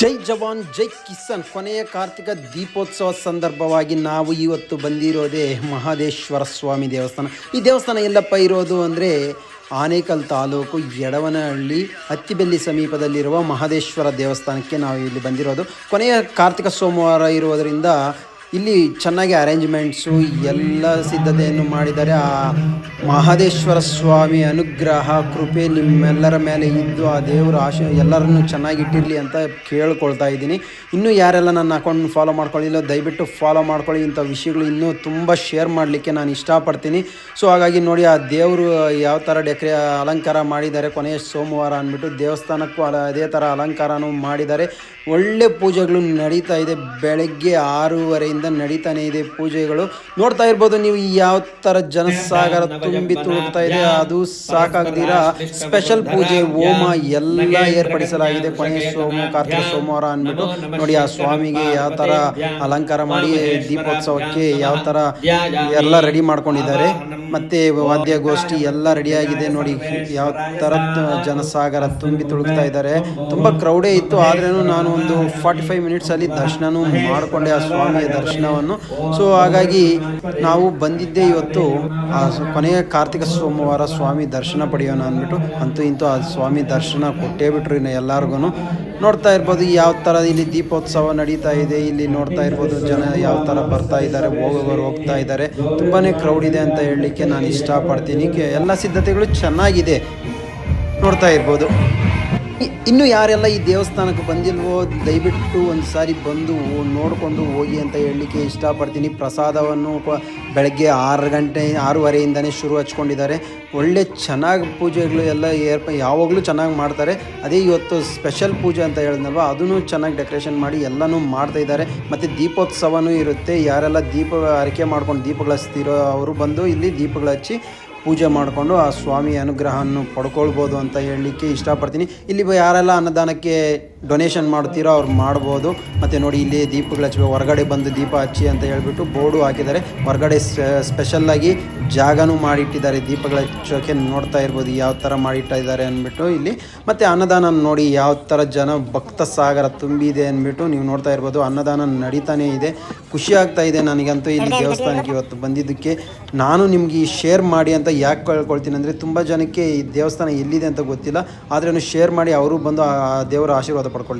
ಜೈ ಜವಾನ್ ಜೈ ಕಿಸಾನ್ ಕೊನೆಯ ಕಾರ್ತಿಕ ದೀಪೋತ್ಸವ ಸಂದರ್ಭವಾಗಿ ನಾವು ಇವತ್ತು ಬಂದಿರೋದೇ ಮಹದೇಶ್ವರ ಸ್ವಾಮಿ ದೇವಸ್ಥಾನ. ಈ ದೇವಸ್ಥಾನ ಎಲ್ಲಪ್ಪ ಇರೋದು ಅಂದರೆ ಆನೇಕಲ್ ತಾಲೂಕು ಯಡವನಹಳ್ಳಿ ಹತ್ತಿಬೆಲ್ಲಿ ಸಮೀಪದಲ್ಲಿರುವ ಮಹದೇಶ್ವರ ದೇವಸ್ಥಾನಕ್ಕೆ ನಾವು ಇಲ್ಲಿ ಬಂದಿರೋದು. ಕೊನೆಯ ಕಾರ್ತಿಕ ಸೋಮವಾರ ಇರುವುದರಿಂದ ಇಲ್ಲಿ ಚೆನ್ನಾಗಿ ಅರೇಂಜ್ಮೆಂಟ್ಸು ಎಲ್ಲ ಸಿದ್ಧತೆಯನ್ನು ಮಾಡಿದ್ದಾರೆ. ಆ ಮಹದೇಶ್ವರ ಸ್ವಾಮಿ ಅನುಗ್ರಹ ಕೃಪೆ ನಿಮ್ಮೆಲ್ಲರ ಮೇಲೆ ಇದ್ದು ಆ ದೇವರ ಎಲ್ಲರನ್ನು ಚೆನ್ನಾಗಿಟ್ಟಿರಲಿ ಅಂತ ಕೇಳ್ಕೊಳ್ತಾ ಇದ್ದೀನಿ. ಇನ್ನೂ ಯಾರೆಲ್ಲ ನನ್ನ ಅಕೌಂಟ್ ಫಾಲೋ ಮಾಡ್ಕೊಳ್ಳಿಲ್ಲ ದಯವಿಟ್ಟು ಫಾಲೋ ಮಾಡ್ಕೊಳ್ಳಿ. ಇಂಥ ವಿಷಯಗಳು ಇನ್ನೂ ತುಂಬ ಶೇರ್ ಮಾಡಲಿಕ್ಕೆ ನಾನು ಇಷ್ಟಪಡ್ತೀನಿ. ಸೊ ಹಾಗಾಗಿ ನೋಡಿ ಆ ದೇವರು ಯಾವ ಥರ ಅಲಂಕಾರ ಮಾಡಿದ್ದಾರೆ. ಕೊನೆಯ ಸೋಮವಾರ ಅಂದ್ಬಿಟ್ಟು ದೇವಸ್ಥಾನಕ್ಕೂ ಅದೇ ಥರ ಅಲಂಕಾರನೂ ಮಾಡಿದ್ದಾರೆ. ಒಳ್ಳೆ ಪೂಜೆಗಳು ನಡೀತಾ ಇದೆ. ಬೆಳಗ್ಗೆ 6:30 ನಡೀತಾನೆ ಇದೆ ಪೂಜೆಗಳು. ನೋಡ್ತಾ ಇರ್ಬೋದು ನೀವು ಯಾವ ಥರ ಜನಸಾಗರ ತುಂಬಿ ತುಳುಕ್ತಾ ಇದೆ. ಅದು ಸಾಕಾಗದಿರ ಸ್ಪೆಷಲ್ ಪೂಜೆ ಹೋಮ ಎಲ್ಲ ಏರ್ಪಡಿಸಲಾಗಿದೆ. ಕೊನೆಯ ಕಾರ್ತಿಕ ಸೋಮವಾರ ಅಂದ್ಬಿಟ್ಟು ನೋಡಿ ಆ ಸ್ವಾಮಿಗೆ ಯಾವ ಥರ ಅಲಂಕಾರ ಮಾಡಿ ದೀಪೋತ್ಸವಕ್ಕೆ ಯಾವ ಥರ ಎಲ್ಲ ರೆಡಿ ಮಾಡ್ಕೊಂಡಿದ್ದಾರೆ. ಮತ್ತು ವಾದ್ಯಗೋಷ್ಠಿ ಎಲ್ಲ ರೆಡಿಯಾಗಿದೆ. ನೋಡಿ ಯಾವ ಥರ ಜನಸಾಗರ ತುಂಬಿ ತುಳುಕ್ತಾ ಇದ್ದಾರೆ. ತುಂಬ ಕ್ರೌಡೇ ಇತ್ತು. ಆದ್ರೂ ನಾನು ಒಂದು 45 ಮಿನಿಟ್ಸಲ್ಲಿ ದರ್ಶನನೂ ಮಾಡಿಕೊಂಡೆ ಆ ಸ್ವಾಮಿಯ ದರ್ಶನವನ್ನು. ಸೊ ಹಾಗಾಗಿ ನಾವು ಬಂದಿದ್ದೇ ಇವತ್ತು ಆ ಕೊನೆಯ ಕಾರ್ತಿಕ ಸೋಮವಾರ ಸ್ವಾಮಿ ದರ್ಶನ ಪಡೆಯೋಣ ಅಂದ್ಬಿಟ್ಟು. ಅಂತೂ ಇಂತೂ ಆ ಸ್ವಾಮಿ ದರ್ಶನ ಕೊಟ್ಟೇ ಬಿಟ್ರು ಇನ್ನು ಎಲ್ಲರಿಗೂ. ನೋಡ್ತಾ ಇರ್ಬೋದು ಯಾವ ಥರ ಇಲ್ಲಿ ದೀಪೋತ್ಸವ ನಡೀತಾ ಇದೆ. ಇಲ್ಲಿ ನೋಡ್ತಾ ಇರ್ಬೋದು ಜನ ಯಾವ ಥರ ಬರ್ತಾ ಇದ್ದಾರೆ, ಹೋಗೋರು ಹೋಗ್ತಾ ಇದ್ದಾರೆ. ತುಂಬಾ ಕ್ರೌಡ್ ಇದೆ ಅಂತ ಹೇಳಲಿಕ್ಕೆ ನಾನು ಇಷ್ಟಪಡ್ತೀನಿ. ಎಲ್ಲ ಸಿದ್ಧತೆಗಳು ಚೆನ್ನಾಗಿದೆ ನೋಡ್ತಾ ಇರ್ಬೋದು. ಇನ್ನು ಯಾರೆಲ್ಲ ಈ ದೇವಸ್ಥಾನಕ್ಕೆ ಬಂದಿಲ್ವೋ ದಯವಿಟ್ಟು ಒಂದು ಸಾರಿ ಬಂದು ನೋಡಿಕೊಂಡು ಹೋಗಿ ಅಂತ ಹೇಳಲಿಕ್ಕೆ ಇಷ್ಟಪಡ್ತೀನಿ. ಪ್ರಸಾದವನ್ನು ಬೆಳಗ್ಗೆ 6:30 ಶುರು ಹಚ್ಕೊಂಡಿದ್ದಾರೆ. ಒಳ್ಳೆ ಚೆನ್ನಾಗಿ ಪೂಜೆಗಳು ಎಲ್ಲ ಯಾವಾಗಲೂ ಚೆನ್ನಾಗಿ ಮಾಡ್ತಾರೆ. ಅದೇ ಇವತ್ತು ಸ್ಪೆಷಲ್ ಪೂಜೆ ಅಂತ ಹೇಳಿದ್ನಲ್ವ, ಅದನ್ನು ಚೆನ್ನಾಗಿ ಡೆಕೋರೇಷನ್ ಮಾಡಿ ಎಲ್ಲನೂ ಮಾಡ್ತಾಯಿದ್ದಾರೆ. ಮತ್ತು ದೀಪೋತ್ಸವನೂ ಇರುತ್ತೆ. ಯಾರೆಲ್ಲ ಅರಿಕೆ ಮಾಡ್ಕೊಂಡು ದೀಪಗಳು ಹಚ್ತಿರೋ ಅವರು ಬಂದು ಇಲ್ಲಿ ದೀಪಗಳು ಹಚ್ಚಿ ಪೂಜೆ ಮಾಡಿಕೊಂಡು ಆ ಸ್ವಾಮಿ ಅನುಗ್ರಹವನ್ನು ಪಡ್ಕೊಳ್ಬೋದು ಅಂತ ಹೇಳಲಿಕ್ಕೆ ಇಷ್ಟಪಡ್ತೀನಿ. ಇಲ್ಲಿ ಯಾರೆಲ್ಲ ಅನ್ನದಾನಕ್ಕೆ ಡೊನೇಷನ್ ಮಾಡ್ತೀರೋ ಅವ್ರು ಮಾಡ್ಬೋದು. ಮತ್ತು ನೋಡಿ ಇಲ್ಲಿ ದೀಪಗಳು ಹಚ್ಚಬೇಕು, ಹೊರಗಡೆ ಬಂದು ದೀಪ ಹಚ್ಚಿ ಅಂತ ಹೇಳ್ಬಿಟ್ಟು ಬೋರ್ಡು ಹಾಕಿದ್ದಾರೆ. ಹೊರಗಡೆ ಸ್ಪೆಷಲ್ಲಾಗಿ ಜಾಗನೂ ಮಾಡಿಟ್ಟಿದ್ದಾರೆ ದೀಪಗಳು ಹಚ್ಚೋಕ್ಕೆ. ನೋಡ್ತಾ ಇರ್ಬೋದು ಯಾವ ಥರ ಮಾಡಿಟ್ಟಿದ್ದಾರೆ ಅಂದ್ಬಿಟ್ಟು ಇಲ್ಲಿ. ಮತ್ತು ಅನ್ನದಾನ ನೋಡಿ ಯಾವ ಥರ ಜನ ಭಕ್ತ ಸಾಗರ ತುಂಬಿದೆ ಅಂದ್ಬಿಟ್ಟು ನೀವು ನೋಡ್ತಾ ಇರ್ಬೋದು. ಅನ್ನದಾನ ನಡೀತಾನೇ ಇದೆ. ಖುಷಿ ಆಗ್ತಾ ಇದೆ ನನಗಂತೂ ಇಲ್ಲಿ ದೇವಸ್ಥಾನಕ್ಕೆ ಇವತ್ತು ಬಂದಿದ್ದಕ್ಕೆ. ನಾನು ನಿಮಗೆ ಶೇರ್ ಮಾಡಿ ಅಂತ ಯಾಕೆ ಕೇಳ್ಕೊಳ್ತೀನಿ ಅಂದರೆ ತುಂಬ ಜನಕ್ಕೆ ಈ ದೇವಸ್ಥಾನ ಎಲ್ಲಿದೆ ಅಂತ ಗೊತ್ತಿಲ್ಲ. ಆದ್ರೂ ಶೇರ್ ಮಾಡಿ ಅವರು ಬಂದು ಆ ದೇವರ ಆಶೀರ್ವಾದ ಪಡ್ಕೊಳ್ಳಿ.